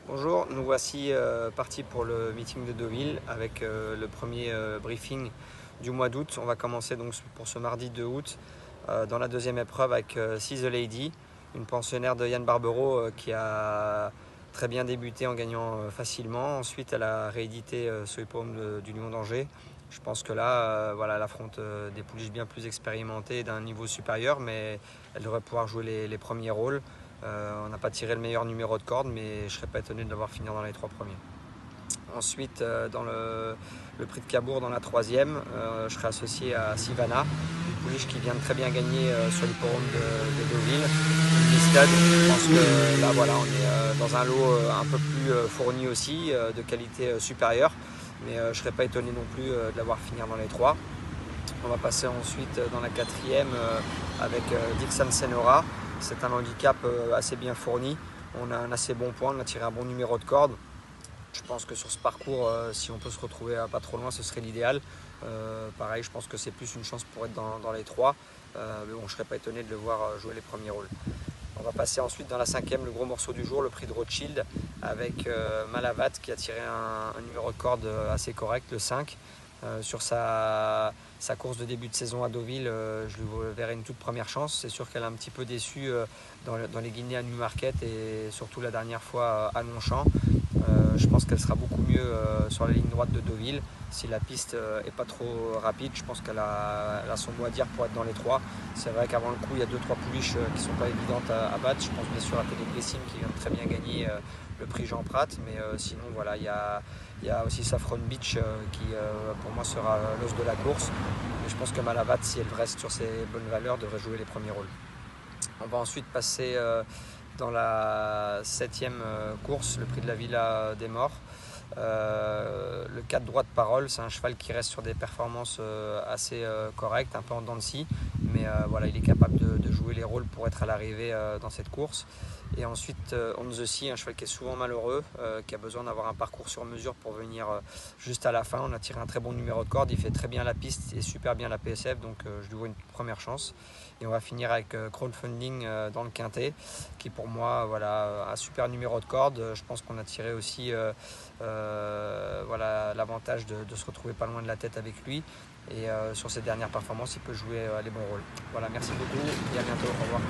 Bonjour, nous voici partis pour le meeting de Deauville avec le premier briefing du mois d'août. On va commencer donc pour ce mardi 2 août dans la deuxième épreuve avec See the Lady, une pensionnaire de Yann Barbero qui a très bien débuté en gagnant facilement. Ensuite, elle a réédité sur les paumes du Lion d'Angers. Je pense que là, voilà, elle affronte des pouliches bien plus expérimentées d'un niveau supérieur, mais elle devrait pouvoir jouer les premiers rôles. On n'a pas tiré le meilleur numéro de corde, mais je ne serais pas étonné de l'avoir fini dans les 3 premiers. Ensuite, dans le prix de Cabourg, dans la troisième, je serai associé à Sivana, une pouliche qui vient de très bien gagner sur l'hippodrome de Deauville. Une je pense que là, voilà, on est dans un lot un peu plus fourni aussi, de qualité supérieure. Mais je ne serais pas étonné non plus de l'avoir fini dans les trois. On va passer ensuite dans la quatrième avec Dixon Senora. C'est un handicap assez bien fourni. On a un assez bon point, on a tiré un bon numéro de corde. Je pense que sur ce parcours, si on peut se retrouver pas trop loin, ce serait l'idéal. Pareil, je pense que c'est plus une chance pour être dans les trois. Mais bon, je ne serais pas étonné de le voir jouer les premiers rôles. On va passer ensuite dans la cinquième, le gros morceau du jour, le prix de Rothschild, avec Malavat qui a tiré un numéro de corde assez correct, le 5. Sur sa course de début de saison à Deauville, je lui verrai une toute première chance. C'est sûr qu'elle a un petit peu déçu dans les Guinées à Newmarket et surtout la dernière fois à Longchamp. Je pense qu'elle sera beaucoup mieux sur la ligne droite de Deauville. Si la piste n'est pas trop rapide, je pense qu'elle a son mot à dire pour être dans les trois. C'est vrai qu'avant le coup, il y a 2-3 pouliches qui ne sont pas évidentes à battre. Je pense bien sûr à Télébressim qui vient de très bien gagner le prix Jean Prat. Mais sinon, voilà, il y a aussi Saffron Beach qui pour moi sera l'os de la course. Mais je pense que Malavat, si elle reste sur ses bonnes valeurs, devrait jouer les premiers rôles. On va ensuite passer dans la septième course, le prix de la Villa des Morts. Le 4 droit de parole, c'est un cheval qui reste sur des performances assez correctes, un peu en dents de scie, mais voilà, il est capable de jouer les rôles pour être à l'arrivée dans cette course. Et ensuite, On the Sea, un cheval qui est souvent malheureux, qui a besoin d'avoir un parcours sur mesure pour venir juste à la fin. On a tiré un très bon numéro de corde, il fait très bien la piste et super bien la PSF, donc je lui vois une première chance. Et on va finir avec Crowdfunding dans le quintet, qui pour moi voilà, un super numéro de corde. Je pense qu'on a tiré aussi voilà, l'avantage de se retrouver pas loin de la tête avec lui. Et sur ses dernières performances, il peut jouer les bons rôles. Voilà, merci beaucoup et à bientôt. Au revoir.